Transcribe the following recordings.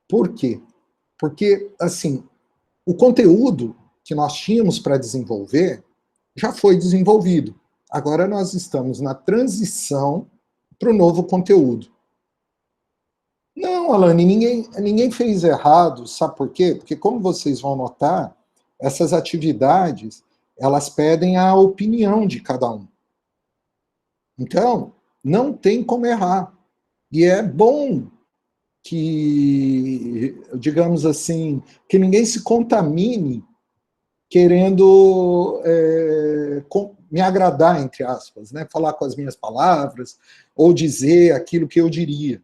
Por quê? Porque, assim, o conteúdo que nós tínhamos para desenvolver já foi desenvolvido. Agora nós estamos na transição para o novo conteúdo. Não, Alane, ninguém fez errado, sabe por quê? Porque, como vocês vão notar, essas atividades, elas pedem a opinião de cada um. Então, não tem como errar. E é bom que, digamos assim, que ninguém se contamine querendo me agradar, entre aspas, né? Falar com as minhas palavras, ou dizer aquilo que eu diria.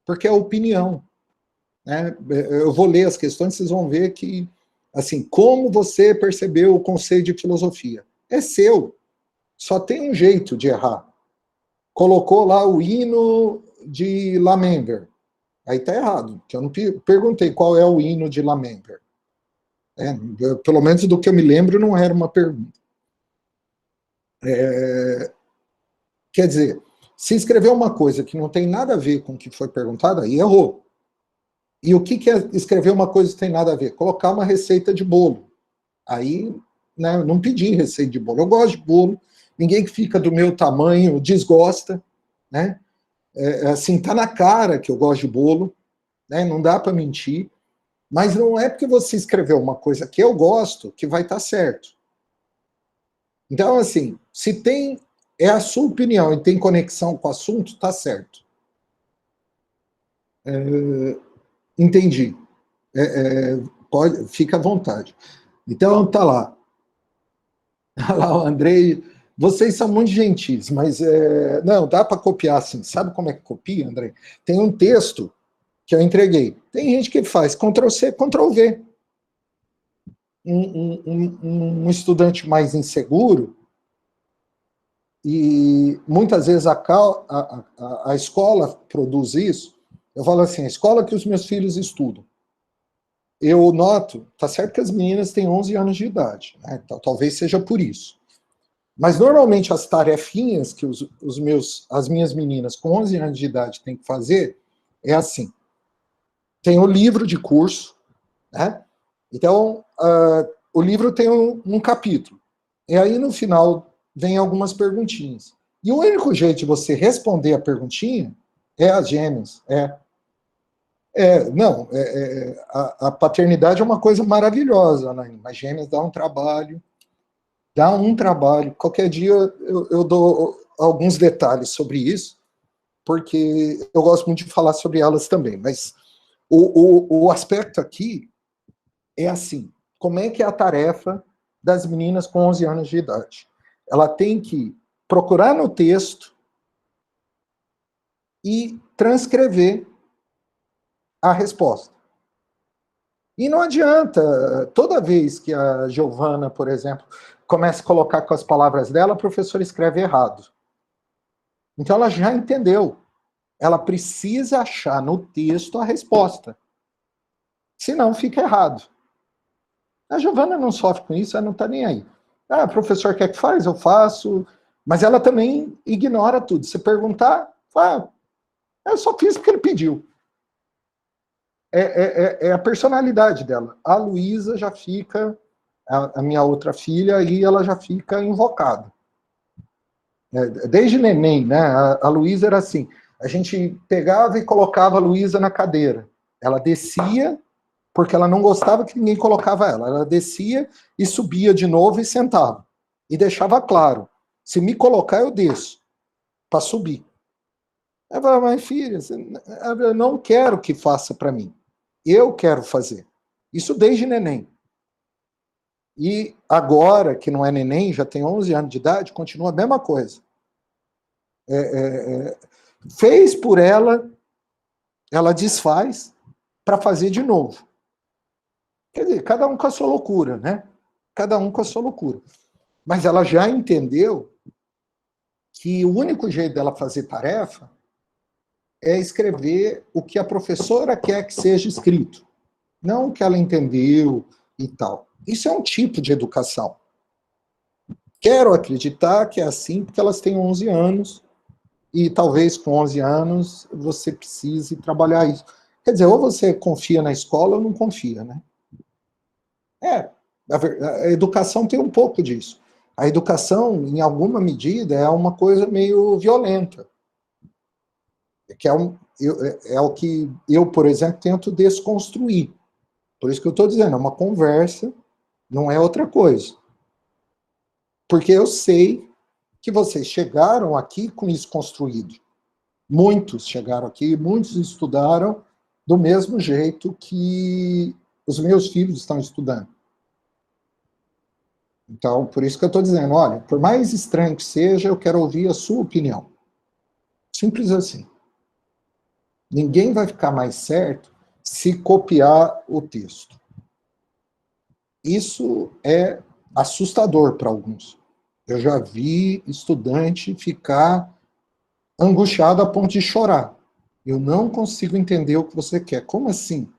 Porque é opinião. Né? Eu vou ler as questões, vocês vão ver que, assim, como você percebeu o conceito de filosofia? É seu. Só tem um jeito de errar. Colocou lá o hino de Lamember. Aí está errado, que eu não perguntei qual é o hino de Lamember. Pelo menos do que eu me lembro, não era uma pergunta. Quer dizer, se escrever uma coisa que não tem nada a ver com o que foi perguntado, aí errou. E o que é escrever uma coisa que tem nada a ver? Colocar uma receita de bolo. Aí, né, eu não pedi receita de bolo. Eu gosto de bolo. Ninguém que fica do meu tamanho desgosta. Né? Assim, tá na cara que eu gosto de bolo. Né? Não dá para mentir. Mas não é porque você escreveu uma coisa que eu gosto que vai estar certo. Então, assim, se é a sua opinião e tem conexão com o assunto, está certo. Entendi. Fica à vontade. Então, tá lá. Tá lá o Andrei. Vocês são muito gentis, mas não, dá para copiar assim. Sabe como é que copia, Andrei? Tem um texto que eu entreguei. Tem gente que faz Ctrl+C, Ctrl+V. Um estudante mais inseguro, e muitas vezes a escola produz isso. Eu falo assim, a escola que os meus filhos estudam, eu noto, tá certo que as meninas têm 11 anos de idade, né? Então, talvez seja por isso. Mas, normalmente, as tarefinhas que as minhas meninas com 11 anos de idade têm que fazer é assim. Tem o livro de curso, né? Então, o livro tem um capítulo. E aí, no final, vem algumas perguntinhas. E o único jeito de você responder a perguntinha é as gêmeas. A paternidade é uma coisa maravilhosa, né? Mas gêmeas dá um trabalho. Qualquer dia eu dou alguns detalhes sobre isso, porque eu gosto muito de falar sobre elas também. Mas o aspecto aqui é assim, como é que é a tarefa das meninas com 11 anos de idade? Ela tem que procurar no texto e transcrever a resposta. E não adianta, toda vez que a Giovana, por exemplo, começa a colocar com as palavras dela, a professora escreve errado. Então ela já entendeu. Ela precisa achar no texto a resposta. Senão fica errado. A Giovana não sofre com isso, ela não está nem aí. Ah, o professor quer que faz, eu faço. Mas ela também ignora tudo. Se perguntar, fala, eu só fiz porque ele pediu. É a personalidade dela. A Luísa já fica, a minha outra filha, aí ela já fica invocada. Desde neném, né? A Luísa era assim, a gente pegava e colocava a Luísa na cadeira. Ela descia, porque ela não gostava que ninguém colocava ela. Ela descia e subia de novo e sentava. E deixava claro, se me colocar, eu desço, para subir. Ela falava, mas filha, eu não quero que faça para mim. Eu quero fazer. Isso desde neném. E agora, que não é neném, já tem 11 anos de idade, continua a mesma coisa. Fez por ela, ela desfaz para fazer de novo. Quer dizer, cada um com a sua loucura, né? Cada um com a sua loucura. Mas ela já entendeu que o único jeito dela fazer tarefa é escrever o que a professora quer que seja escrito. Não o que ela entendeu e tal. Isso é um tipo de educação. Quero acreditar que é assim porque elas têm 11 anos e talvez com 11 anos você precise trabalhar isso. Quer dizer, ou você confia na escola ou não confia, né? A educação tem um pouco disso. A educação, em alguma medida, é uma coisa meio violenta. É o que eu, por exemplo, tento desconstruir. Por isso que eu estou dizendo, é uma conversa, não é outra coisa. Porque eu sei que vocês chegaram aqui com isso construído. Muitos chegaram aqui, muitos estudaram do mesmo jeito que os meus filhos estão estudando. Então, por isso que eu estou dizendo, olha, por mais estranho que seja, eu quero ouvir a sua opinião. Simples assim. Ninguém vai ficar mais certo se copiar o texto. Isso é assustador para alguns. Eu já vi estudante ficar angustiado a ponto de chorar. Eu não consigo entender o que você quer. Como assim?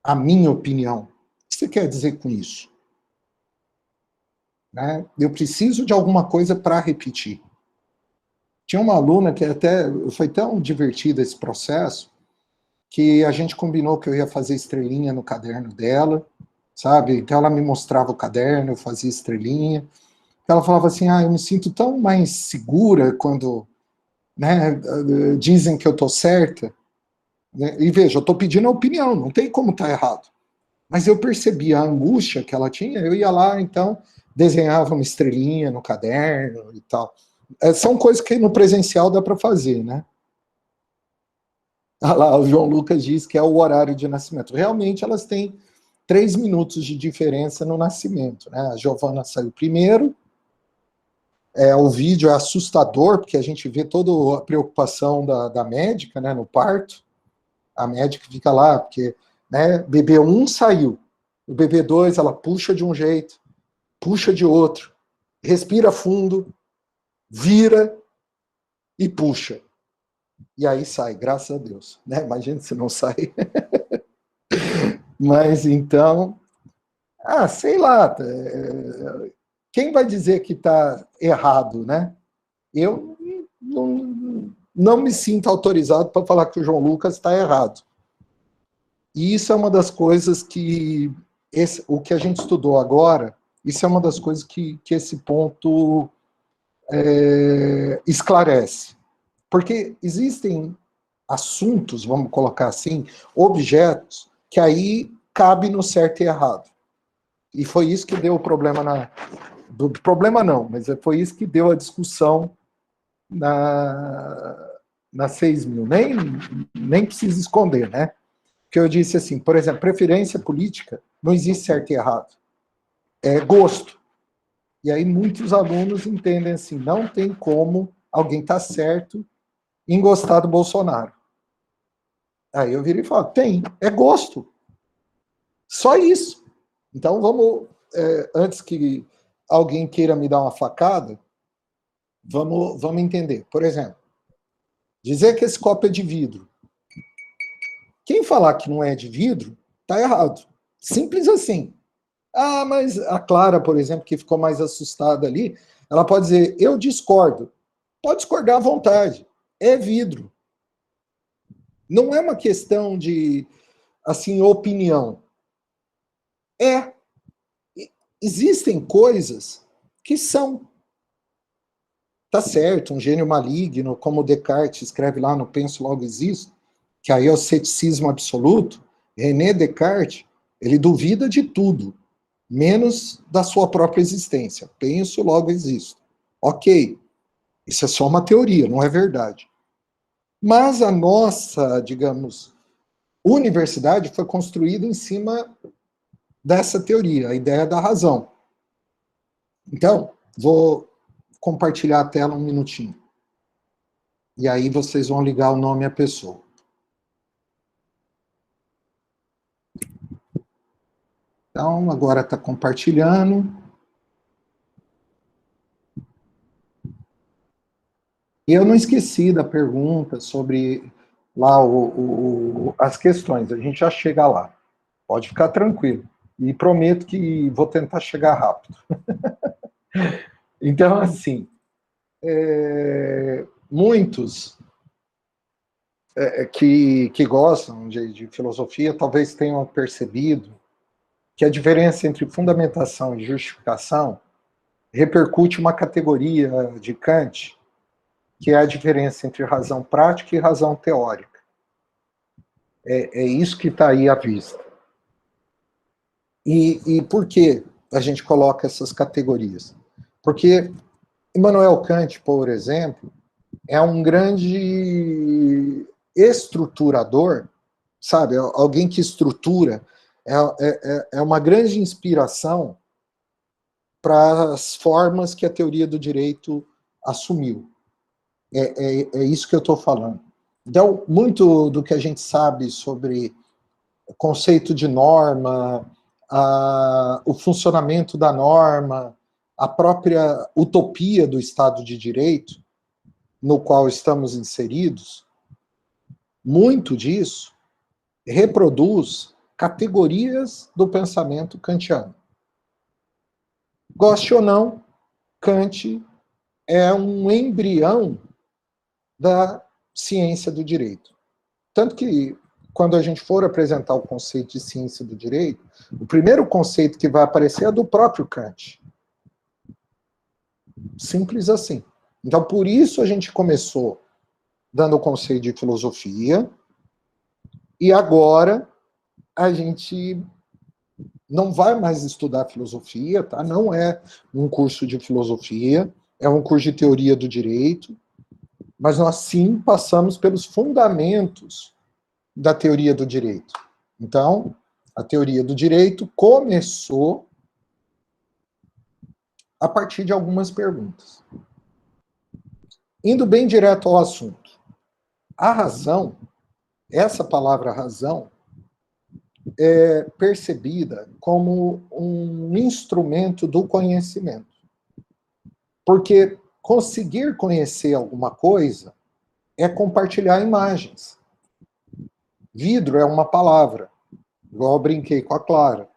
A minha opinião. O que você quer dizer com isso? Né? Eu preciso de alguma coisa para repetir. Tinha uma aluna que até foi tão divertido esse processo que a gente combinou que eu ia fazer estrelinha no caderno dela, sabe? Então ela me mostrava o caderno, eu fazia estrelinha. Ela falava assim, eu me sinto tão mais segura quando, né, dizem que eu estou certa. E veja, eu estou pedindo a opinião, não tem como estar errado. Mas eu percebi a angústia que ela tinha, eu ia lá, então, desenhava uma estrelinha no caderno e tal. São coisas que no presencial dá para fazer, né? Lá, o João Lucas diz que é o horário de nascimento. Realmente, elas têm 3 minutos de diferença no nascimento, né? A Giovana saiu primeiro, o vídeo é assustador, porque a gente vê toda a preocupação da médica, né, no parto. A médica fica lá, porque, né, bebê 1 saiu, o bebê 2, ela puxa de um jeito, puxa de outro, respira fundo, vira e puxa. E aí sai, graças a Deus. Né? Imagina se não sai. Mas então, sei lá, quem vai dizer que está errado, né? Eu não me sinto autorizado para falar que o João Lucas está errado. E isso é uma das coisas que, o que a gente estudou agora, isso é uma das coisas que esse ponto esclarece. Porque existem assuntos, vamos colocar assim, objetos, que aí cabe no certo e errado. E foi isso que deu o problema problema não, mas foi isso que deu a discussão na 6.000. Nem precisa esconder, né? Que eu disse assim, por exemplo, preferência política, não existe certo e errado. É gosto. E aí muitos alunos entendem assim, não tem como alguém estar certo em gostar do Bolsonaro. Aí eu virei e falo, tem, é gosto. Só isso. Então vamos, antes que alguém queira me dar uma facada, vamos entender. Por exemplo, dizer que esse copo é de vidro. Quem falar que não é de vidro, está errado. Simples assim. Mas a Clara, por exemplo, que ficou mais assustada ali, ela pode dizer, eu discordo. Pode discordar à vontade. É vidro. Não é uma questão de, assim, opinião. Existem coisas que são. Tá certo, um gênio maligno, como Descartes escreve lá no Penso Logo Existo, que aí é o ceticismo absoluto, René Descartes, ele duvida de tudo, menos da sua própria existência. Penso, logo existo. Ok, isso é só uma teoria, não é verdade. Mas a nossa, digamos, universidade foi construída em cima dessa teoria, a ideia da razão. Então, vou compartilhar a tela um minutinho. E aí vocês vão ligar o nome à pessoa. Então, agora está compartilhando. E eu não esqueci da pergunta sobre lá as questões. A gente já chega lá. Pode ficar tranquilo. E prometo que vou tentar chegar rápido. Então, assim, muitos que gostam de filosofia talvez tenham percebido que a diferença entre fundamentação e justificação repercute uma categoria de Kant, que é a diferença entre razão prática e razão teórica. É isso que está aí à vista. E por que a gente coloca essas categorias? Porque Immanuel Kant, por exemplo, é um grande estruturador, sabe? Alguém que estrutura, é uma grande inspiração para as formas que a teoria do direito assumiu. É isso que eu estou falando. Então, muito do que a gente sabe sobre o conceito de norma, o funcionamento da norma, a própria utopia do Estado de Direito, no qual estamos inseridos, muito disso reproduz categorias do pensamento kantiano. Goste ou não, Kant é um embrião da ciência do direito. Tanto que, quando a gente for apresentar o conceito de ciência do direito, o primeiro conceito que vai aparecer é do próprio Kant. Simples assim. Então, por isso a gente começou dando o conceito de filosofia, e agora a gente não vai mais estudar filosofia, tá? Não é um curso de filosofia, é um curso de teoria do direito, mas nós sim passamos pelos fundamentos da teoria do direito. Então, a teoria do direito começou a partir de algumas perguntas. Indo bem direto ao assunto. A razão, essa palavra razão, é percebida como um instrumento do conhecimento. Porque conseguir conhecer alguma coisa é compartilhar imagens. Vidro é uma palavra, igual eu brinquei com a Clara.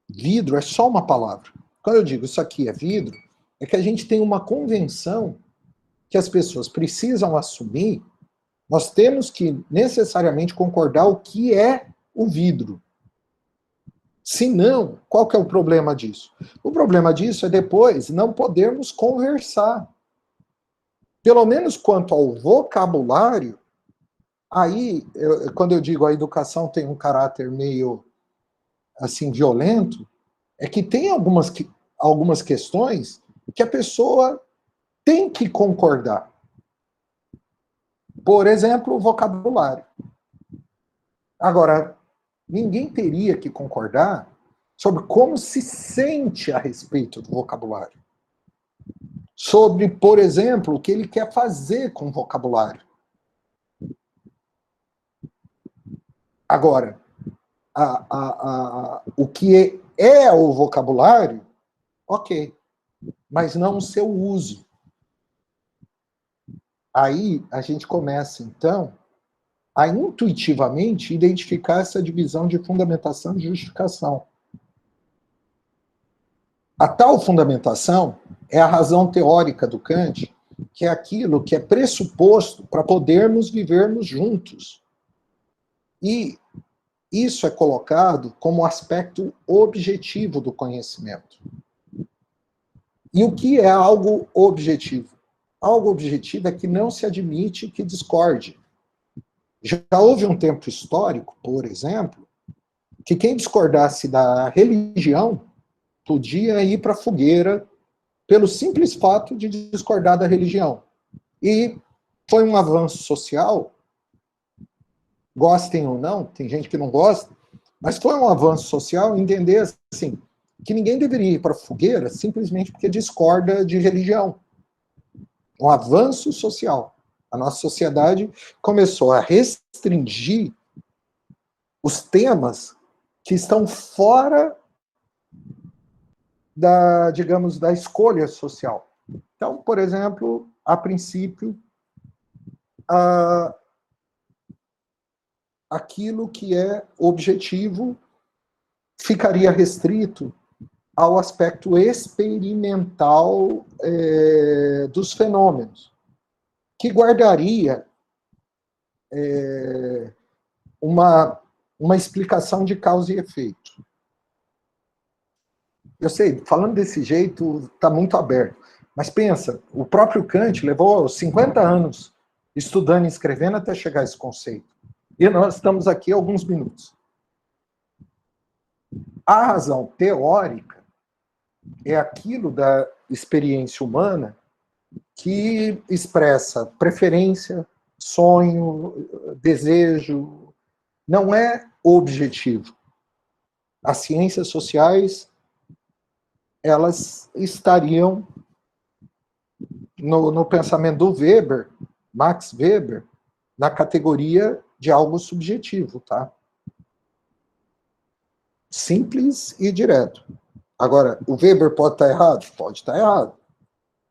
Vidro é só uma palavra. Quando eu digo isso aqui é vidro, é que a gente tem uma convenção que as pessoas precisam assumir. Nós temos que necessariamente concordar o que é o vidro. Se não, qual que é o problema disso? O problema disso é depois não podermos conversar. Pelo menos quanto ao vocabulário, aí, quando eu digo a educação tem um caráter meio assim violento, é que tem algumas questões que a pessoa tem que concordar. Por exemplo, o vocabulário. Agora, ninguém teria que concordar sobre como se sente a respeito do vocabulário. Sobre, por exemplo, o que ele quer fazer com o vocabulário. Agora, o que é o vocabulário, ok, mas não o seu uso. Aí a gente começa, então, a intuitivamente identificar essa divisão de fundamentação e justificação. A tal fundamentação é a razão teórica do Kant, que é aquilo que é pressuposto para podermos vivermos juntos. E isso é colocado como aspecto objetivo do conhecimento. E o que é algo objetivo? Algo objetivo é que não se admite que discorde. Já houve um tempo histórico, por exemplo, que quem discordasse da religião podia ir para a fogueira pelo simples fato de discordar da religião. E foi um avanço social, gostem ou não, tem gente que não gosta, mas foi um avanço social entender assim, que ninguém deveria ir para a fogueira simplesmente porque discorda de religião. Um avanço social. A nossa sociedade começou a restringir os temas que estão fora da, digamos, da escolha social. Então, por exemplo, a princípio, aquilo que é objetivo ficaria restrito ao aspecto experimental dos fenômenos, que guardaria uma explicação de causa e efeito. Eu sei, falando desse jeito, está muito aberto. Mas pensa, o próprio Kant levou 50 anos estudando e escrevendo até chegar a esse conceito. E nós estamos aqui há alguns minutos. A razão teórica é aquilo da experiência humana que expressa preferência, sonho, desejo, não é objetivo. As ciências sociais, elas estariam no pensamento do Weber, Max Weber, na categoria de algo subjetivo, tá? Simples e direto. Agora, o Weber pode estar errado? Pode estar errado.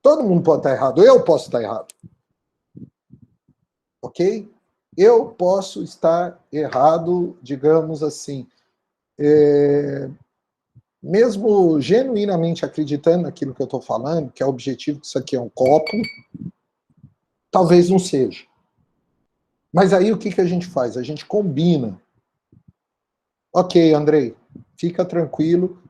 Todo mundo pode estar errado. Eu posso estar errado. Ok? Eu posso estar errado, digamos assim, mesmo genuinamente acreditando naquilo que eu estou falando, que é objetivo, que isso aqui é um copo, talvez não seja. Mas aí o que a gente faz? A gente combina. Ok, Andrei, fica tranquilo.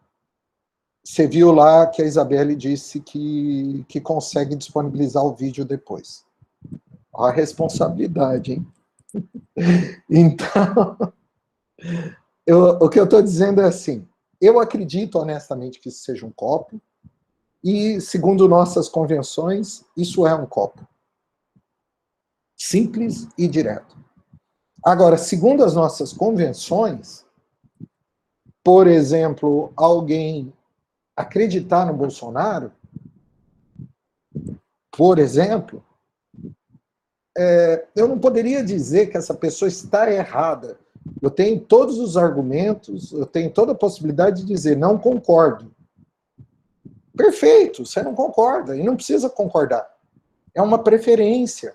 Você viu lá que a Isabelle disse que consegue disponibilizar o vídeo depois. A responsabilidade, hein? Então, o que eu estou dizendo é assim, eu acredito honestamente que isso seja um copo, e segundo nossas convenções, isso é um copo. Simples e direto. Agora, segundo as nossas convenções, por exemplo, alguém acreditar no Bolsonaro, por exemplo, eu não poderia dizer que essa pessoa está errada. Eu tenho todos os argumentos, eu tenho toda a possibilidade de dizer, não concordo. Perfeito, você não concorda, e não precisa concordar. É uma preferência.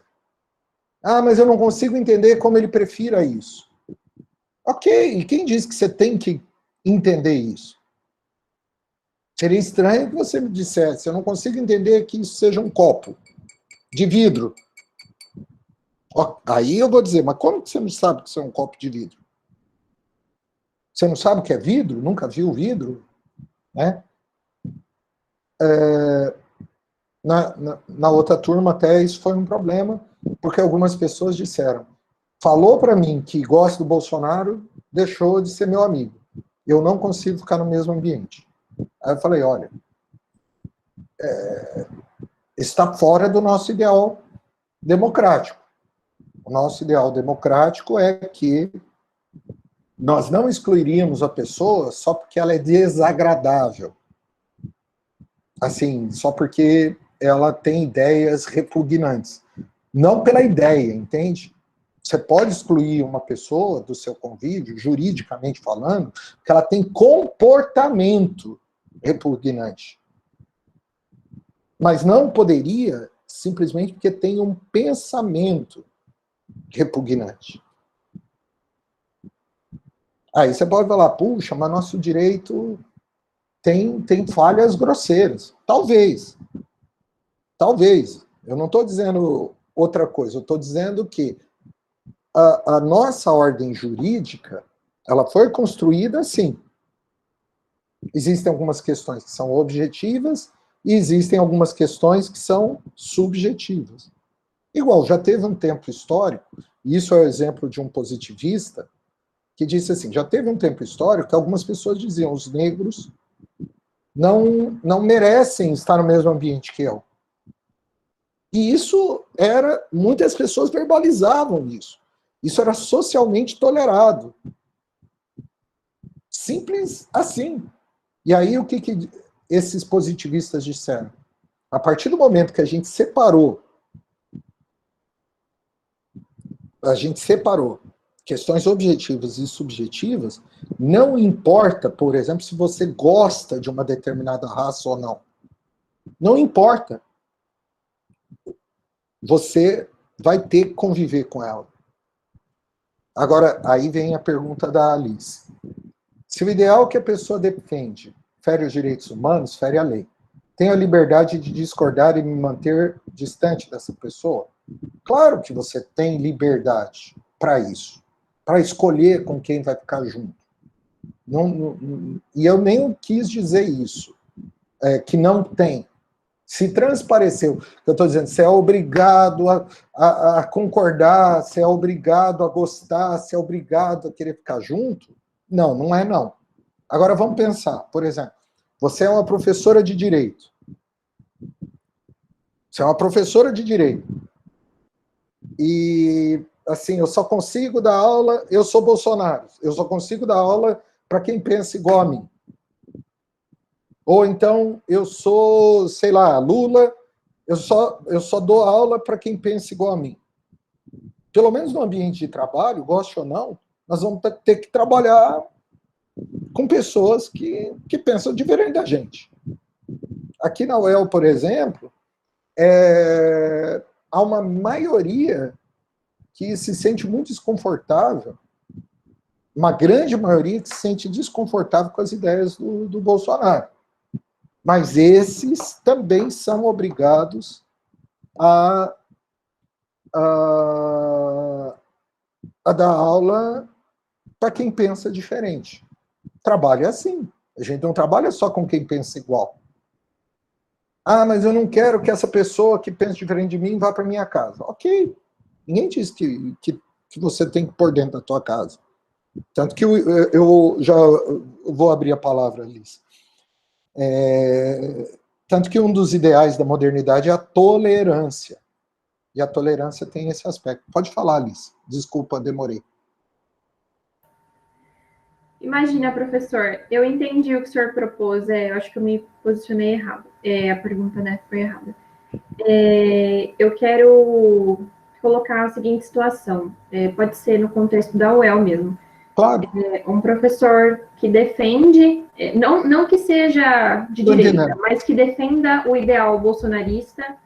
Ah, mas eu não consigo entender como ele prefira isso. Ok, e quem diz que você tem que entender isso? Seria estranho que você me dissesse, eu não consigo entender que isso seja um copo de vidro. Aí eu vou dizer, mas como que você não sabe que isso é um copo de vidro? Você não sabe o que é vidro? Nunca viu vidro? Né? Na outra turma até isso foi um problema, porque algumas pessoas disseram, falou para mim que gosta do Bolsonaro, deixou de ser meu amigo. Eu não consigo ficar no mesmo ambiente. Aí eu falei, olha, está fora do nosso ideal democrático. O nosso ideal democrático é que nós não excluiríamos a pessoa só porque ela é desagradável. Assim, só porque ela tem ideias repugnantes. Não pela ideia, entende? Você pode excluir uma pessoa do seu convívio, juridicamente falando, porque ela tem comportamento repugnante. Mas não poderia simplesmente porque tem um pensamento repugnante. Aí você pode falar, puxa, mas nosso direito tem falhas grosseiras. Talvez. Talvez. Eu não estou dizendo outra coisa, eu estou dizendo que a nossa ordem jurídica, ela foi construída assim. Existem algumas questões que são objetivas e existem algumas questões que são subjetivas. Igual, já teve um tempo histórico, e isso é o exemplo de um positivista, que disse assim, já teve um tempo histórico que algumas pessoas diziam, os negros não merecem estar no mesmo ambiente que eu. E isso era, muitas pessoas verbalizavam isso. Isso era socialmente tolerado. Simples assim. E aí o que esses positivistas disseram? A partir do momento que a gente separou questões objetivas e subjetivas, não importa, por exemplo, se você gosta de uma determinada raça ou não. Não importa. Você vai ter que conviver com ela. Agora, aí vem a pergunta da Alice. Se o ideal que a pessoa defende fere os direitos humanos, fere a lei. Tenho a liberdade de discordar e me manter distante dessa pessoa? Claro que você tem liberdade. para isso, para escolher com quem vai ficar junto. E eu nem quis dizer isso, que não tem. Se transpareceu, eu estou dizendo, você é obrigado a concordar, você é obrigado a gostar, você é obrigado a querer ficar junto? Não, não é não. Agora vamos pensar, por exemplo, você é uma professora de direito. Você é uma professora de direito. E, assim, eu só consigo dar aula, eu sou Bolsonaro, eu só consigo dar aula para quem pensa igual a mim. Ou então, eu sou, sei lá, Lula, eu só dou aula para quem pensa igual a mim. Pelo menos no ambiente de trabalho, goste ou não, nós vamos ter que trabalhar com pessoas que pensam diferente da gente. Aqui na UEL, por exemplo, há uma maioria que se sente muito desconfortável, uma grande maioria que se sente desconfortável com as ideias do Bolsonaro. Mas esses também são obrigados a dar aula para quem pensa diferente. Trabalho é assim. A gente não trabalha só com quem pensa igual. Ah, mas eu não quero que essa pessoa que pensa diferente de mim vá para minha casa. Ok. Ninguém diz que você tem que pôr dentro da tua casa. Tanto que eu já vou abrir a palavra, Liz. Tanto que um dos ideais da modernidade é a tolerância. E a tolerância tem esse aspecto. Pode falar, Liz. Desculpa, demorei. Imagina, professor, eu entendi o que o senhor propôs, eu acho que eu me posicionei errado. A pergunta, né, foi errada. Eu quero colocar a seguinte situação, pode ser no contexto da UEL mesmo. Claro. Um professor que defende, não que seja de direita, mas que defenda o ideal bolsonarista,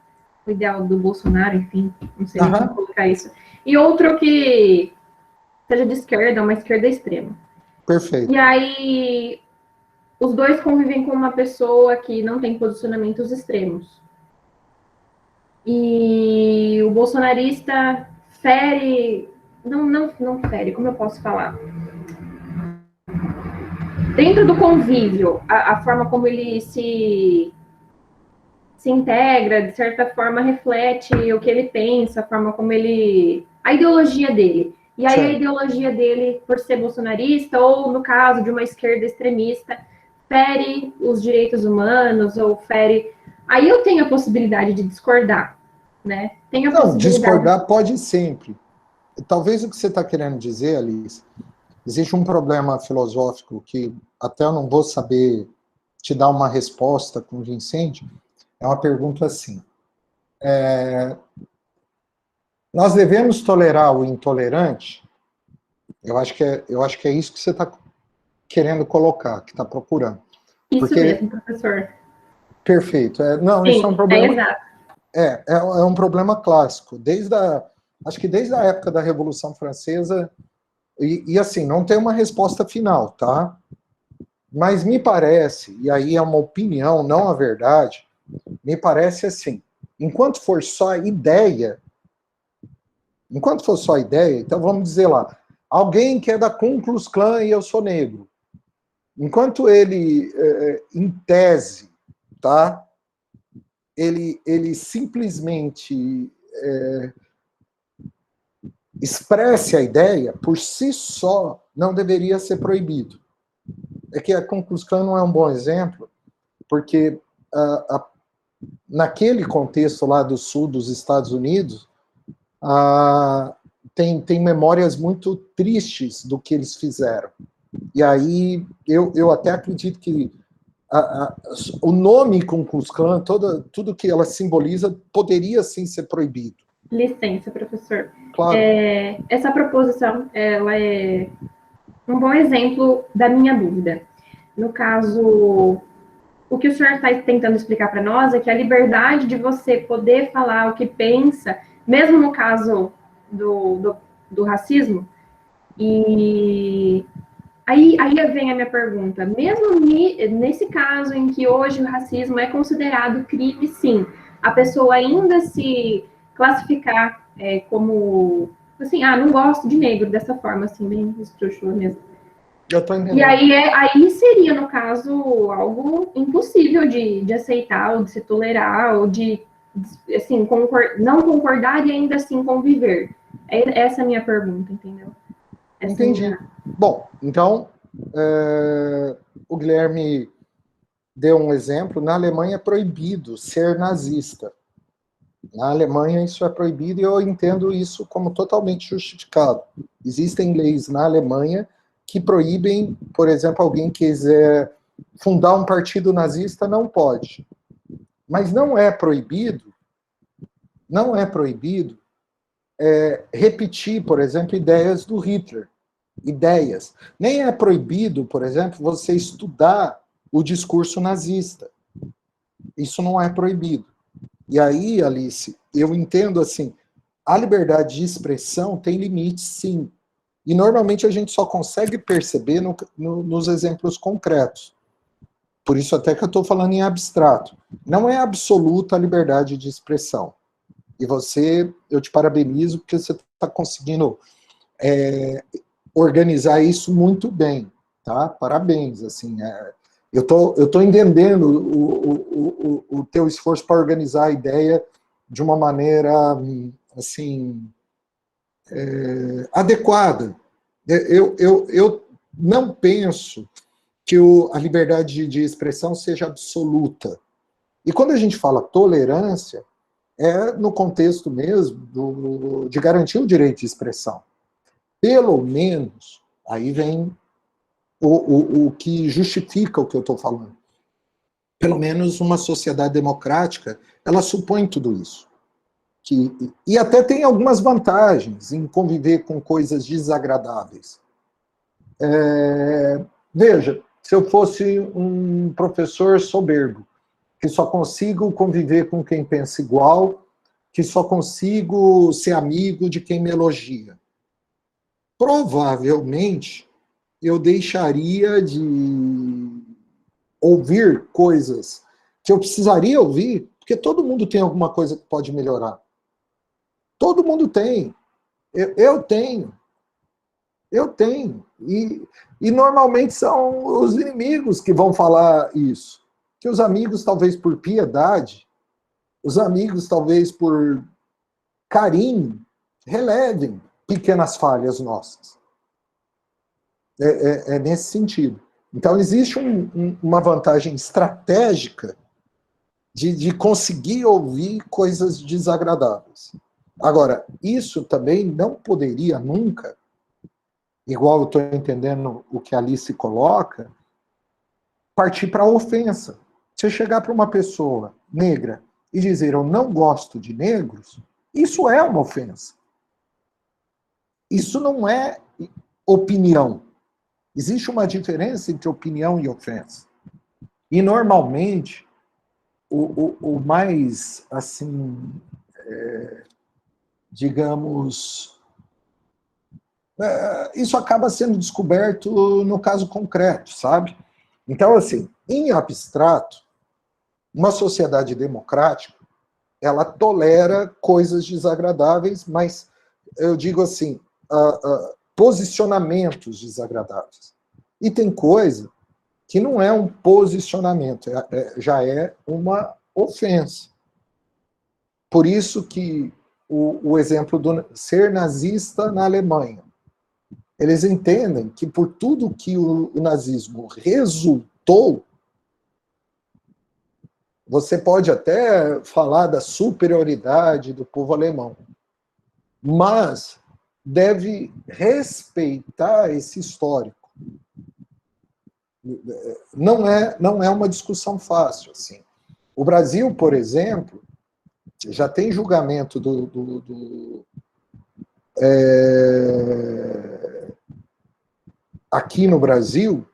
o ideal do Bolsonaro, enfim, não sei como colocar isso, e outro que seja de esquerda, uma esquerda extrema. Perfeito. E aí, os dois convivem com uma pessoa que não tem posicionamentos extremos. E o bolsonarista fere... Não fere, como eu posso falar? Dentro do convívio, a forma como ele se integra, de certa forma, reflete o que ele pensa, a forma como ele... a ideologia dele. E aí, certo, a ideologia dele, por ser bolsonarista, ou no caso de uma esquerda extremista, fere os direitos humanos, ou fere... Aí eu tenho a possibilidade de discordar, né? Tenho a possibilidade... discordar pode sempre. Talvez o que você está querendo dizer, Alice, existe um problema filosófico que até eu não vou saber te dar uma resposta convincente. É uma pergunta assim. Nós devemos tolerar o intolerante? Eu acho que é isso que você está querendo colocar, que está procurando. Isso mesmo, professor. Perfeito. Não, sim, isso é um problema... exato. É um problema clássico. Acho que desde a época da Revolução Francesa, e assim, não tem uma resposta final, tá? Mas me parece, e aí é uma opinião, não a verdade, me parece assim, enquanto for só ideia, então vamos dizer lá, alguém que é da Ku Klux Klan e eu sou negro, enquanto ele, em tese, tá? Ele simplesmente expresse a ideia, por si só, não deveria ser proibido. É que a Ku Klux Klan não é um bom exemplo, porque naquele contexto lá do sul dos Estados Unidos, tem memórias muito tristes do que eles fizeram. E aí, eu até acredito que o nome Ku Klux Klan, tudo que ela simboliza, poderia sim ser proibido. Licença, professor. Claro. Essa proposição, ela é um bom exemplo da minha dúvida. No caso, o que o senhor está tentando explicar para nós é que a liberdade de você poder falar o que pensa, mesmo no caso do racismo, e aí vem a minha pergunta, mesmo nesse caso em que hoje o racismo é considerado crime, sim, a pessoa ainda se classificar como assim, não gosto de negro, dessa forma, assim, bem esdrúxula mesmo. Eu tô entendendo. E aí seria, no caso, algo impossível de aceitar, ou de se tolerar, ou de assim, não concordar e ainda assim conviver. Essa é a minha pergunta, entendeu? Entendi. Bom, então, o Guilherme deu um exemplo. Na Alemanha é proibido ser nazista. Na Alemanha isso é proibido e eu entendo isso como totalmente justificado. Existem leis na Alemanha que proíbem, por exemplo, alguém quiser fundar um partido nazista, não pode. Mas não é proibido repetir, por exemplo, ideias do Hitler. Ideias. Nem é proibido, por exemplo, você estudar o discurso nazista. Isso não é proibido. E aí, Alice, eu entendo assim, a liberdade de expressão tem limites, sim. E normalmente a gente só consegue perceber nos exemplos concretos. Por isso até que eu estou falando em abstrato. Não é absoluta a liberdade de expressão. E eu te parabenizo porque você está conseguindo organizar isso muito bem, tá? Parabéns, assim. Eu tô entendendo o teu esforço para organizar a ideia de uma maneira, assim, adequada. Eu não penso que a liberdade de expressão seja absoluta. E quando a gente fala tolerância, é no contexto mesmo de garantir o direito de expressão. Pelo menos, aí vem o que justifica o que eu estou falando. Pelo menos uma sociedade democrática, ela supõe tudo isso. E até tem algumas vantagens em conviver com coisas desagradáveis. Veja, se eu fosse um professor soberbo, que só consigo conviver com quem pensa igual, que só consigo ser amigo de quem me elogia, provavelmente eu deixaria de ouvir coisas que eu precisaria ouvir, porque todo mundo tem alguma coisa que pode melhorar. Todo mundo tem. Eu tenho. Eu tenho. E normalmente são os inimigos que vão falar isso. Que os amigos, talvez por piedade, os amigos, talvez por carinho, relevem pequenas falhas nossas. É nesse sentido. Então, existe uma vantagem estratégica de conseguir ouvir coisas desagradáveis. Agora, isso também não poderia nunca, igual eu estou entendendo o que a Alice coloca, partir para a ofensa. Se eu chegar para uma pessoa negra e dizer eu não gosto de negros, isso é uma ofensa. Isso não é opinião. Existe uma diferença entre opinião e ofensa. E, normalmente, o mais, assim, digamos... isso acaba sendo descoberto no caso concreto, sabe? Então, assim, em abstrato, uma sociedade democrática, ela tolera coisas desagradáveis, mas, eu digo assim, posicionamentos desagradáveis. E tem coisa que não é um posicionamento, já é uma ofensa. Por isso que o exemplo do ser nazista na Alemanha, eles entendem que por tudo que o nazismo resultou, você pode até falar da superioridade do povo alemão, mas deve respeitar esse histórico. Não é uma discussão fácil. Assim. O Brasil, por exemplo, já tem julgamento aqui no Brasil,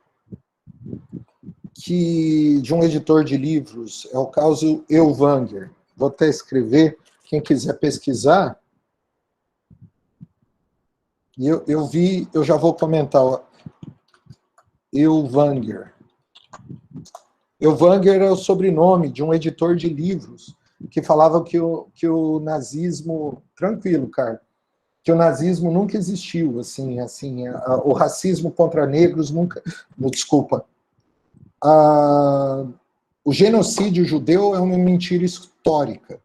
de um editor de livros, é o caso Ellwanger. Vou até escrever, quem quiser pesquisar. E eu já vou comentar. Ellwanger. Ellwanger é o sobrenome de um editor de livros que falava que o nazismo... Tranquilo, cara. que o nazismo nunca existiu, o racismo contra negros nunca... Desculpa. O genocídio judeu é uma mentira histórica.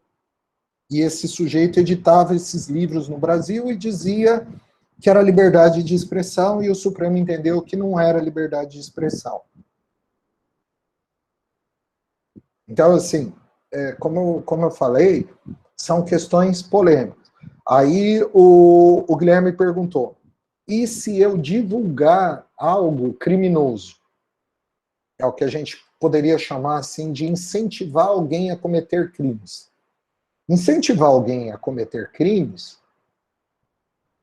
E esse sujeito editava esses livros no Brasil e dizia que era liberdade de expressão, e o Supremo entendeu que não era liberdade de expressão. Então, assim, como eu falei, são questões polêmicas. Aí o Guilherme perguntou, e se eu divulgar algo criminoso? É o que a gente poderia chamar assim de incentivar alguém a cometer crimes. Incentivar alguém a cometer crimes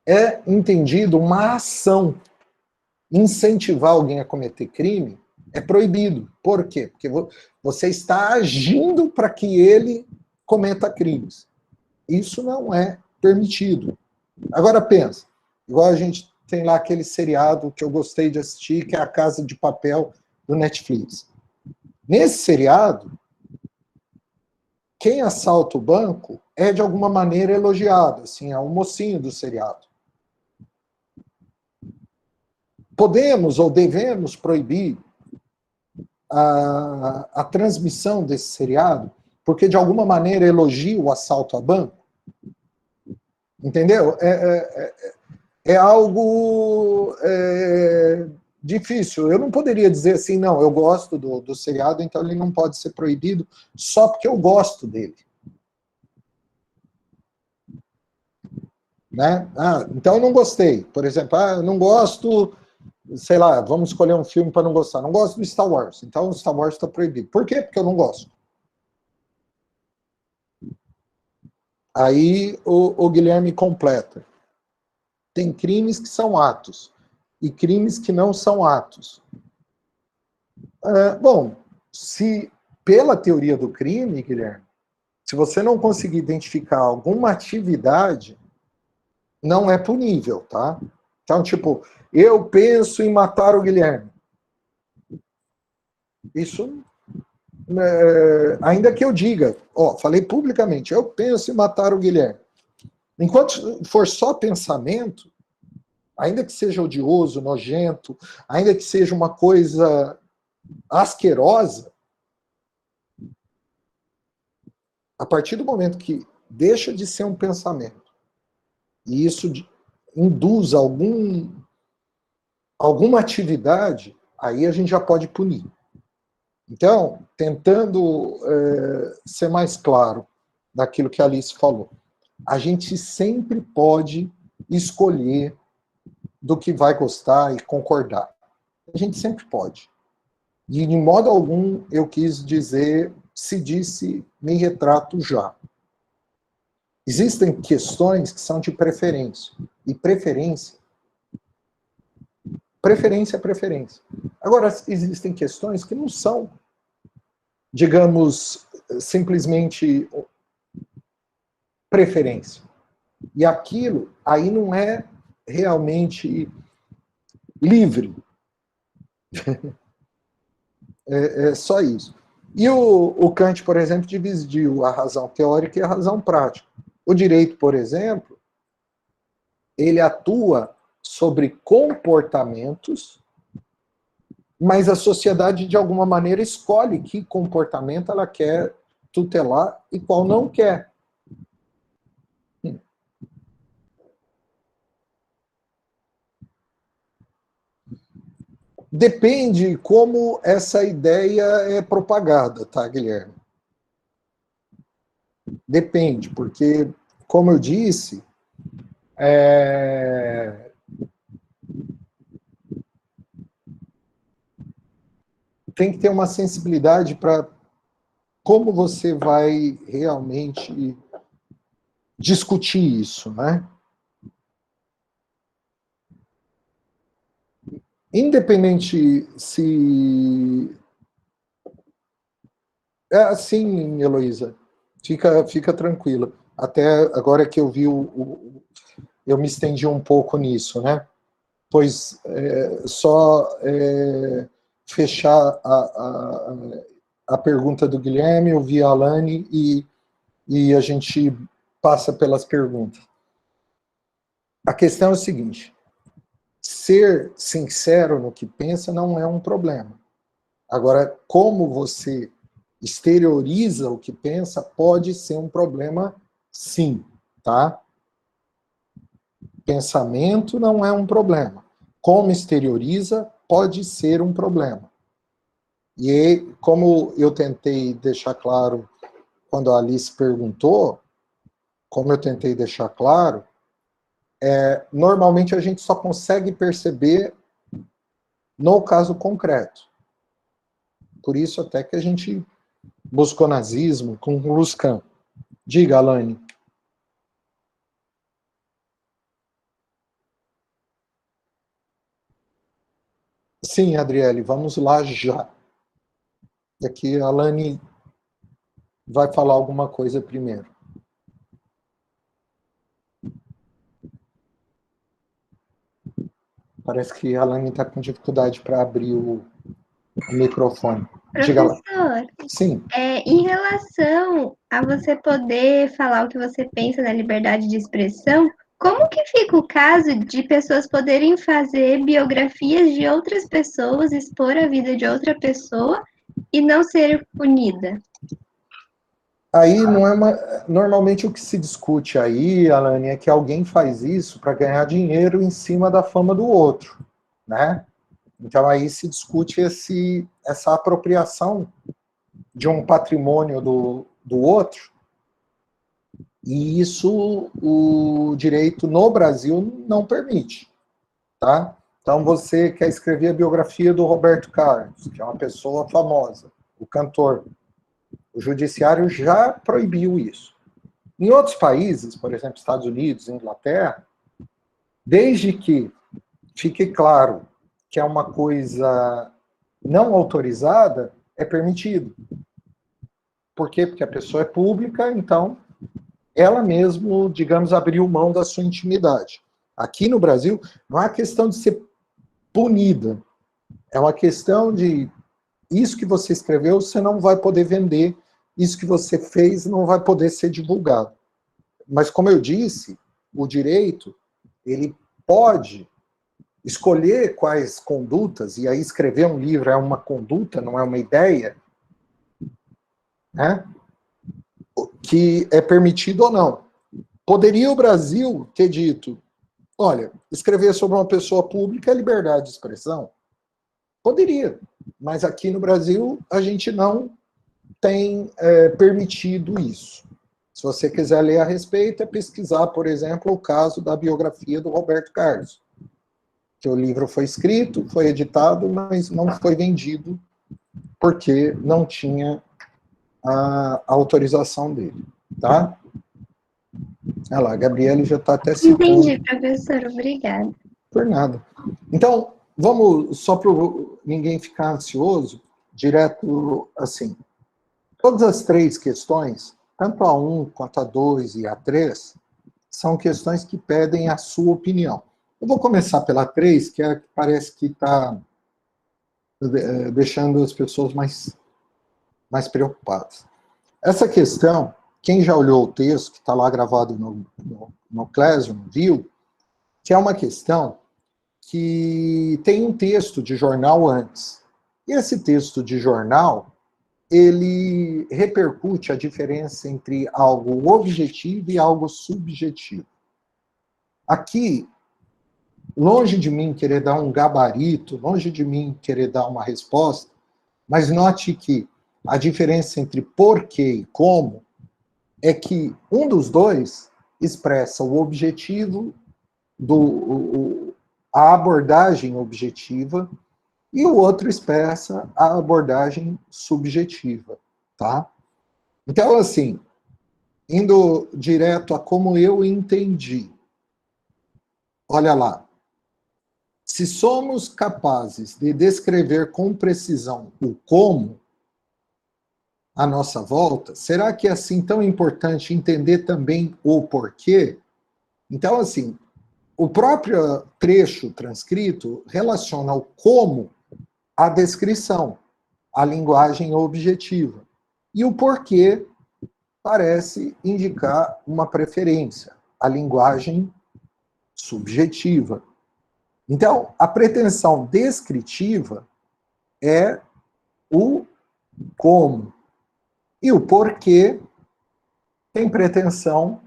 é entendido uma ação. Incentivar alguém a cometer crime é proibido. Por quê? Porque você está agindo para que ele cometa crimes. Isso não é permitido. Agora pensa, igual a gente tem lá aquele seriado que eu gostei de assistir, que é A Casa de Papel, do Netflix. Nesse seriado, quem assalta o banco é de alguma maneira elogiado, assim, é o mocinho do seriado. Podemos ou devemos proibir a transmissão desse seriado, porque de alguma maneira elogia o assalto a banco? Entendeu? É algo difícil. Eu não poderia dizer assim, não, eu gosto do seriado, então ele não pode ser proibido só porque eu gosto dele. Né? Então eu não gostei. Por exemplo, eu não gosto, sei lá, vamos escolher um filme para não gostar. Não gosto do Star Wars, então o Star Wars está proibido. Por quê? Porque eu não gosto. Aí o Guilherme completa. Tem crimes que são atos e crimes que não são atos. Bom, se pela teoria do crime, Guilherme, se você não conseguir identificar alguma atividade, não é punível, tá? Então, tipo, eu penso em matar o Guilherme. Isso, ainda que eu diga, falei publicamente, eu penso em matar o Guilherme. Enquanto for só pensamento, ainda que seja odioso, nojento, ainda que seja uma coisa asquerosa, a partir do momento que deixa de ser um pensamento, e isso induz alguma atividade, aí a gente já pode punir. Então, tentando ser mais claro daquilo que a Alice falou, a gente sempre pode escolher do que vai gostar e concordar. A gente sempre pode. E, de modo algum, eu quis dizer, se disse, me retrato já. Existem questões que são de preferência. E preferência é preferência. Agora, existem questões que não são, digamos, simplesmente preferência. E aquilo aí não é realmente livre. É só isso. E o Kant, por exemplo, dividiu a razão teórica e a razão prática. O direito, por exemplo, ele atua sobre comportamentos, mas a sociedade, de alguma maneira, escolhe que comportamento ela quer tutelar e qual não quer. Depende como essa ideia é propagada, tá, Guilherme? Depende, porque, como eu disse, tem que ter uma sensibilidade para como você vai realmente discutir isso, né? Independente se... É assim, Heloísa, fica tranquila. Até agora que eu vi eu me estendi um pouco nisso, né? Pois só fechar a pergunta do Guilherme, eu vi a Alane e a gente passa pelas perguntas. a questão é o seguinte, ser sincero no que pensa não é um problema. Agora, como você exterioriza o que pensa pode ser um problema, sim, tá? Pensamento não é um problema. Como exterioriza pode ser um problema. E aí, como eu tentei deixar claro quando a Alice perguntou, como eu tentei deixar claro, normalmente a gente só consegue perceber no caso concreto. Por isso até que a gente buscou nazismo com Ruscan. Diga, Alane. Sim, Adriele, vamos lá já. E aqui a Alane vai falar alguma coisa primeiro. Parece que a Alane está com dificuldade para abrir o microfone. Diga lá. Professor, Sim. em relação a você poder falar o que você pensa na liberdade de expressão, como que fica o caso de pessoas poderem fazer biografias de outras pessoas, expor a vida de outra pessoa e não ser punida? Aí não é normalmente o que se discute aí, Alane, é que alguém faz isso para ganhar dinheiro em cima da fama do outro, né? Então aí se discute essa apropriação de um patrimônio do outro, e isso o direito no Brasil não permite, tá? Então você quer escrever a biografia do Roberto Carlos, que é uma pessoa famosa, o cantor. O judiciário já proibiu isso. Em outros países, por exemplo, Estados Unidos, Inglaterra, desde que fique claro que é uma coisa não autorizada, é permitido. Por quê? Porque a pessoa é pública, então ela mesmo, digamos, abriu mão da sua intimidade. Aqui no Brasil, não é questão de ser punida, é uma questão de isso que você escreveu, você não vai poder vender, isso que você fez não vai poder ser divulgado. Mas, como eu disse, o direito, ele pode escolher quais condutas, e aí escrever um livro é uma conduta, não é uma ideia, né? Que é permitido ou não. Poderia o Brasil ter dito, olha, escrever sobre uma pessoa pública é liberdade de expressão? Poderia, mas aqui no Brasil a gente não tem permitido isso. Se você quiser ler a respeito, é pesquisar, por exemplo, o caso da biografia do Roberto Carlos, que o livro foi escrito, foi editado, mas não foi vendido porque não tinha a autorização dele, tá? Olha lá, a Gabriele já está até citando. Entendi, professor, obrigada. Por nada. Então, vamos, só para ninguém ficar ansioso, direto assim. Todas as três questões, tanto a 1 quanto a 2 e a 3, são questões que pedem a sua opinião. Eu vou começar pela 3, que é a que parece que está deixando as pessoas mais preocupadas. Essa questão, quem já olhou o texto, que está lá gravado no Classroom, viu que é uma questão que tem um texto de jornal antes. E esse texto de jornal, ele repercute a diferença entre algo objetivo e algo subjetivo. Aqui, longe de mim querer dar um gabarito, longe de mim querer dar uma resposta, mas note que a diferença entre porquê e como é que um dos dois expressa o objetivo, a abordagem objetiva, e o outro expressa a abordagem subjetiva, tá? Então, assim, indo direto a como eu entendi, olha lá, se somos capazes de descrever com precisão o como à nossa volta, será que é assim tão importante entender também o porquê? Então, assim, o próprio trecho transcrito relaciona o como à descrição, à linguagem objetiva. E o porquê parece indicar uma preferência, a linguagem subjetiva. Então, a pretensão descritiva é o como. E o porquê tem pretensão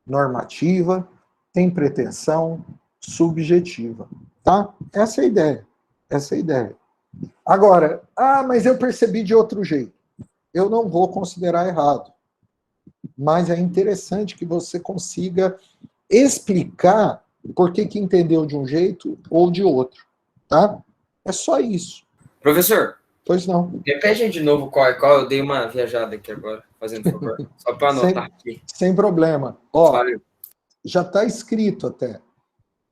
normativa, tem pretensão subjetiva. Tá? Essa é a ideia. Essa é a ideia. Agora, mas eu percebi de outro jeito. Eu não vou considerar errado. Mas é interessante que você consiga explicar por que entendeu de um jeito ou de outro. Tá? É só isso. Professor, pois não. Repete de novo qual é qual. Eu dei uma viajada aqui agora, fazendo favor. Só para anotar aqui. Sem problema. Ó, Valeu. Já está escrito até.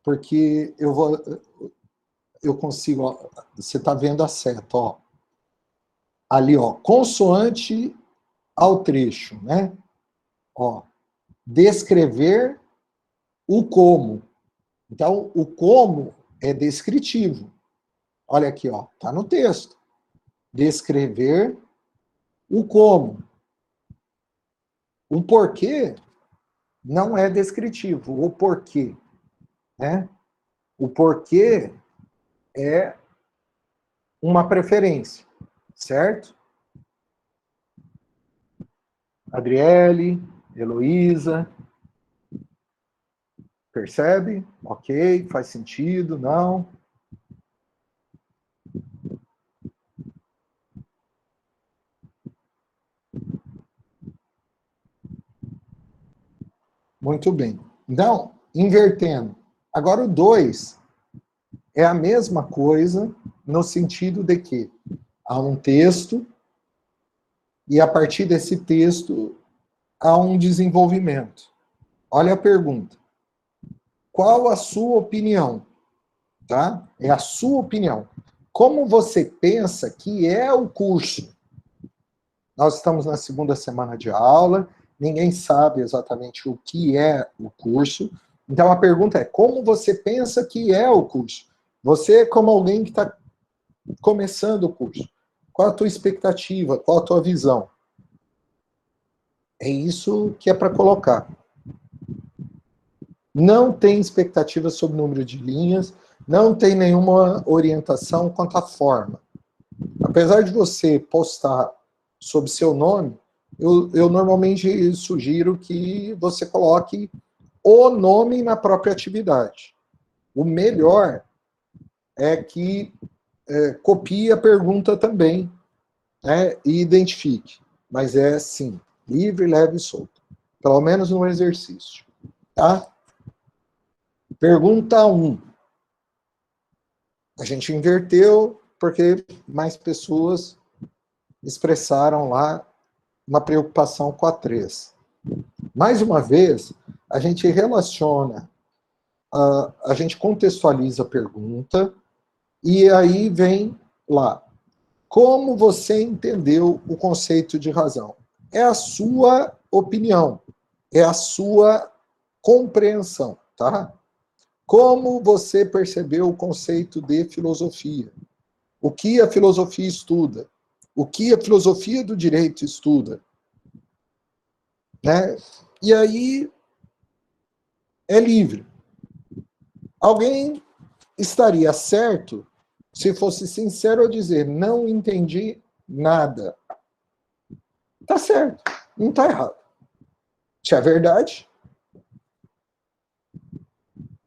Porque eu consigo... Ó, você está vendo a seta, ó. Ali, ó. Consoante ao trecho, né? Ó. Descrever o como. Então, o como é descritivo. Olha aqui, ó. Está no texto. Descrever o como. O porquê não é descritivo. O porquê, né? O porquê é uma preferência, certo? Adriele, Heloísa, percebe? Ok, faz sentido, não? Muito bem. Então, invertendo. Agora o 2 é a mesma coisa no sentido de que há um texto e a partir desse texto há um desenvolvimento. Olha a pergunta. Qual a sua opinião? Tá? É a sua opinião. Como você pensa que é o curso? Nós estamos na segunda semana de aula, ninguém sabe exatamente o que é o curso. Então, a pergunta é, como você pensa que é o curso? Você, como alguém que está começando o curso, qual a tua expectativa? Qual a tua visão? É isso que é para colocar. Não tem expectativa sobre o número de linhas, não tem nenhuma orientação quanto à forma. Apesar de você postar sob seu nome, eu normalmente sugiro que você coloque o nome na própria atividade. O melhor é que copie a pergunta também, né, e identifique. Mas é sim, livre, leve e solto. Pelo menos no exercício. Tá? Pergunta 1. A gente inverteu porque mais pessoas expressaram lá uma preocupação com a 3. Mais uma vez, a gente relaciona, a gente contextualiza a pergunta, e aí vem lá. Como você entendeu o conceito de razão? É a sua opinião, é a sua compreensão, tá? Como você percebeu o conceito de filosofia? O que a filosofia estuda? O que a filosofia do direito estuda? Né? E aí é livre. Alguém estaria certo se fosse sincero ao dizer, não entendi nada. Tá certo, não tá errado. Isso é verdade.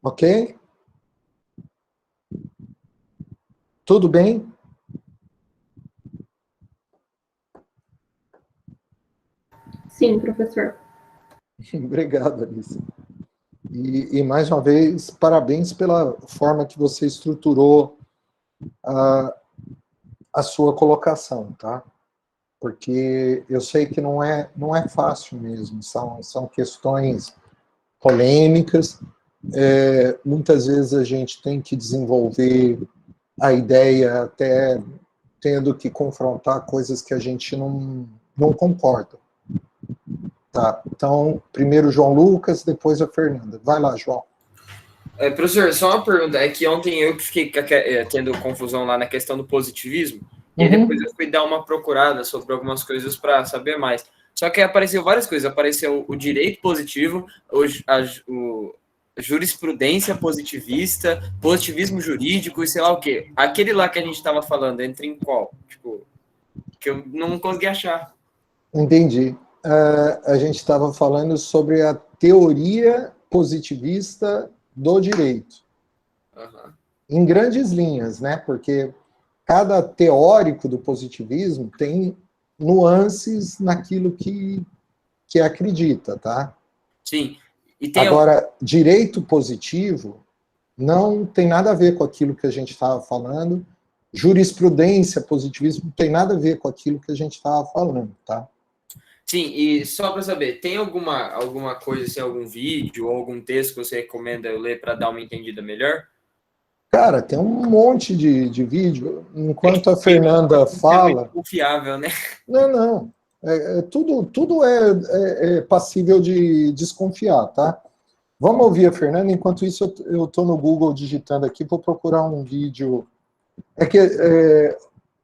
Ok? Tudo bem? Sim, professor. Obrigado, Alice. E mais uma vez, parabéns pela forma que você estruturou a sua colocação, tá? Porque eu sei que não é fácil mesmo, são questões polêmicas, muitas vezes a gente tem que desenvolver a ideia até tendo que confrontar coisas que a gente não concorda. Tá, então, primeiro João Lucas, depois a Fernanda. Vai lá, João. Professor, só uma pergunta. É que ontem eu fiquei tendo confusão lá na questão do positivismo, e aí depois eu fui dar uma procurada sobre algumas coisas para saber mais. Só que apareceu várias coisas. Apareceu o direito positivo, jurisprudência positivista, positivismo jurídico e sei lá o quê. Aquele lá que a gente estava falando, entra em qual? Tipo, que eu não consegui achar. Entendi. A gente estava falando sobre a teoria positivista do direito. Uhum. Em grandes linhas, né? Porque cada teórico do positivismo tem nuances naquilo que acredita, tá? Sim. E tem Agora, direito positivo não tem nada a ver com aquilo que a gente estava falando. Jurisprudência, positivismo, não tem nada a ver com aquilo que a gente estava falando, tá? Sim, e só para saber, tem alguma coisa, assim, algum vídeo ou algum texto que você recomenda eu ler para dar uma entendida melhor? Cara, tem um monte de vídeo. Enquanto a Fernanda fala... É muito confiável, né? Não. Tudo é passível de desconfiar, tá? Vamos ouvir a Fernanda. Enquanto isso, eu estou no Google digitando aqui, vou procurar um vídeo.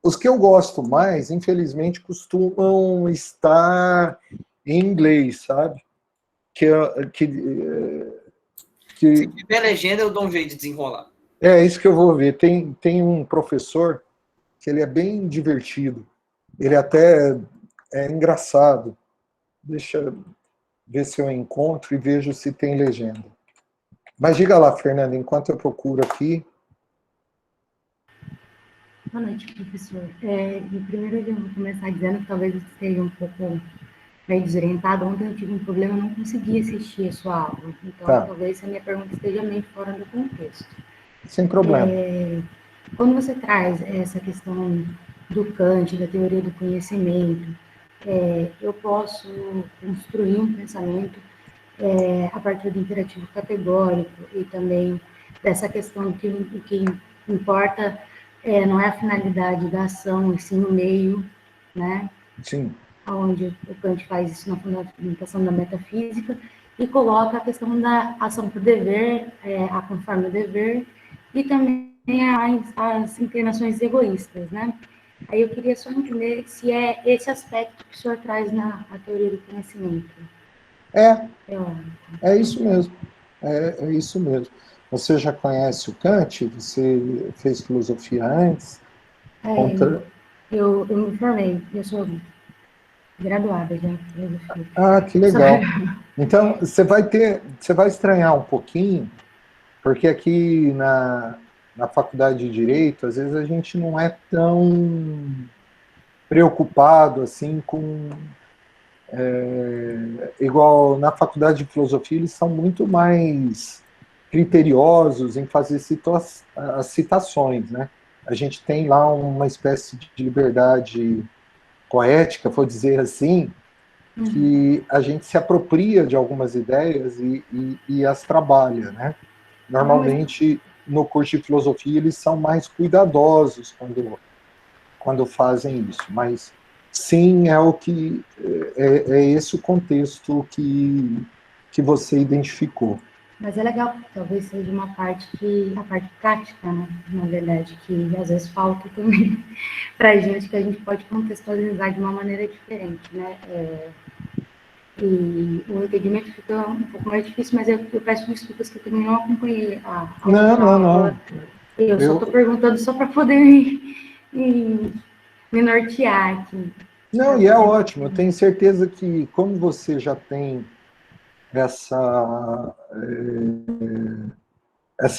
Os que eu gosto mais, infelizmente, costumam estar em inglês, sabe? Se tiver legenda, eu dou um jeito de desenrolar. É isso que eu vou ver. Tem um professor que ele é bem divertido. Ele até é engraçado. Deixa eu ver se eu encontro e vejo se tem legenda. Mas diga lá, Fernanda, enquanto eu procuro aqui. Boa noite, professor. Primeiro eu vou começar dizendo que talvez eu esteja um pouco meio desorientado. Ontem eu tive um problema, eu não consegui assistir a sua aula. Então, talvez a minha pergunta esteja meio fora do contexto. Sem problema. Quando você traz essa questão do Kant, da teoria do conhecimento, eu posso construir um pensamento a partir do imperativo categórico e também dessa questão que o que importa não é a finalidade da ação, e sim o meio, né? Sim. Onde o Kant faz isso na fundamentação da metafísica e coloca a questão da ação por dever, a conforme o dever, e também as inclinações egoístas, né? Aí eu queria só entender se é esse aspecto que o senhor traz na teoria do conhecimento. É isso mesmo. É isso mesmo. Você já conhece o Kant? Você fez filosofia antes? Eu me formei, eu sou graduada já em filosofia. Ah, que legal. Então, você vai estranhar um pouquinho, porque aqui na faculdade de Direito, às vezes a gente não é tão preocupado assim com... igual na faculdade de Filosofia, eles são muito mais criteriosos em fazer as citações, né? A gente tem lá uma espécie de liberdade poética, vou dizer assim, que a gente se apropria de algumas ideias e as trabalha, né? Normalmente, no curso de filosofia, eles são mais cuidadosos quando fazem isso, mas sim, é esse o contexto que você identificou. Mas é legal, talvez seja a parte prática, né? Na verdade, que às vezes falta também para a gente, que a gente pode contextualizar de uma maneira diferente, né? E o entendimento fica um pouco mais difícil, mas eu peço desculpas que eu também não acompanhei a aula. Eu só estou perguntando só para poder me nortear aqui. Não, e é ótimo. Eu tenho certeza que, como você já tem essa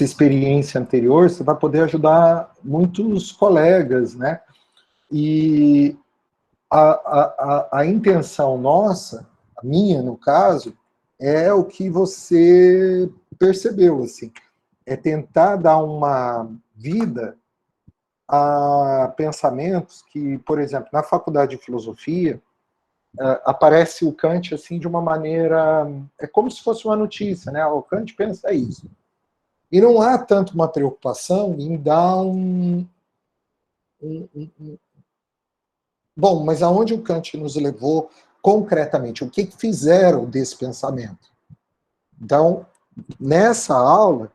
experiência anterior, você vai poder ajudar muitos colegas, né? E a intenção nossa, a minha, no caso, é o que você percebeu, assim, é tentar dar uma vida a pensamentos que, por exemplo, na faculdade de filosofia, aparece o Kant assim de uma maneira, é como se fosse uma notícia, né? O Kant pensa isso. E não há tanto uma preocupação em dar Bom, mas aonde o Kant nos levou concretamente? O que fizeram desse pensamento? Então, nessa aula,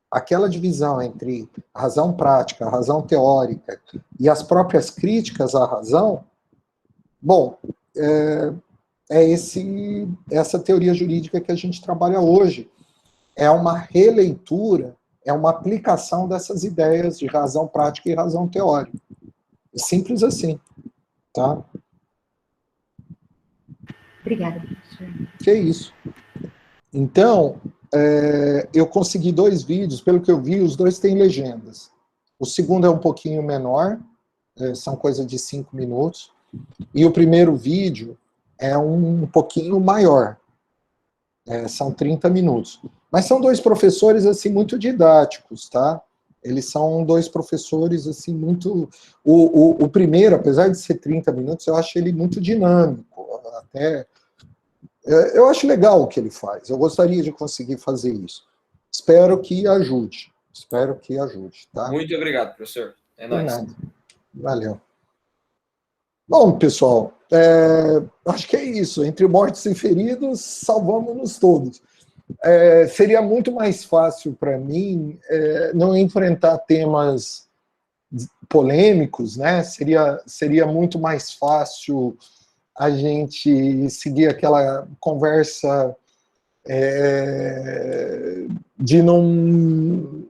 aquela divisão entre a razão prática, a razão teórica e as próprias críticas à razão, bom, essa teoria jurídica que a gente trabalha hoje. é uma releitura, é uma aplicação dessas ideias de razão prática e razão teórica. É simples assim, tá? Obrigada, professor. Que é isso. Então, eu consegui 2 vídeos, pelo que eu vi, os 2 têm legendas. O segundo é um pouquinho menor, são coisa de 5 minutos, e o primeiro vídeo é um pouquinho maior, são 30 minutos. Mas são 2 professores, assim, muito didáticos, tá? Eles são 2 professores, assim, muito... O primeiro, apesar de ser 30 minutos, eu acho ele muito dinâmico, até... Eu acho legal o que ele faz, eu gostaria de conseguir fazer isso. Espero que ajude, tá? Muito obrigado, professor. É Por nóis. nada. Valeu. Bom, pessoal, acho que é isso. Entre mortos e feridos, salvamos-nos todos. Seria muito mais fácil para mim não enfrentar temas polêmicos, né? Seria muito mais fácil a gente seguir aquela conversa de não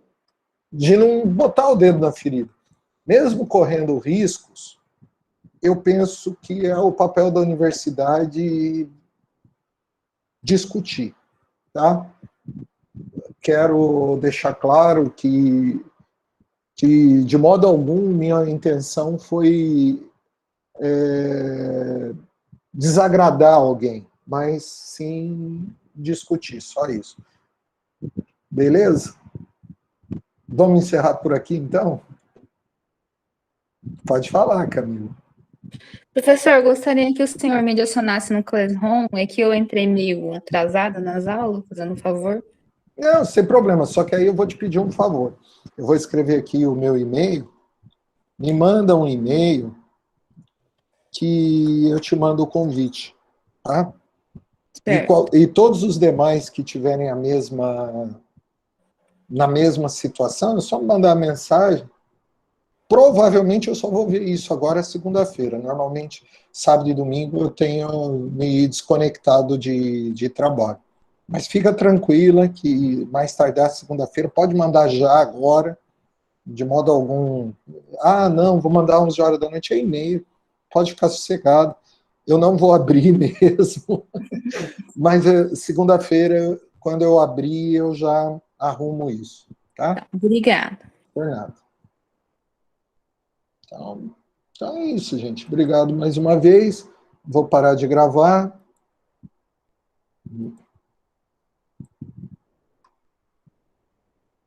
botar o dedo na ferida. Mesmo correndo riscos, eu penso que é o papel da universidade discutir, tá? Quero deixar claro que de modo algum, minha intenção foi desagradar alguém, mas sim discutir, só isso. Beleza? Vamos encerrar por aqui, então? Pode falar, Camila. Professor, eu gostaria que o senhor me adicionasse no Classroom, é que eu entrei meio atrasada nas aulas, fazendo um favor. Não, sem problema, só que aí eu vou te pedir um favor. Eu vou escrever aqui o meu e-mail, me manda um e-mail que eu te mando o convite, tá? E todos os demais que tiverem na mesma situação, é só me mandar a mensagem. Provavelmente eu só vou ver isso agora segunda-feira. Normalmente, sábado e domingo eu tenho me desconectado de trabalho. Mas fica tranquila que mais tardar segunda-feira, pode mandar já agora, de modo algum. Ah, não, vou mandar 11 horas da noite, é e-mail. Pode ficar sossegado. Eu não vou abrir mesmo. Mas segunda-feira, quando eu abrir, eu já arrumo isso. Tá? Obrigada. Por nada. Então é isso, gente. Obrigado mais uma vez. Vou parar de gravar.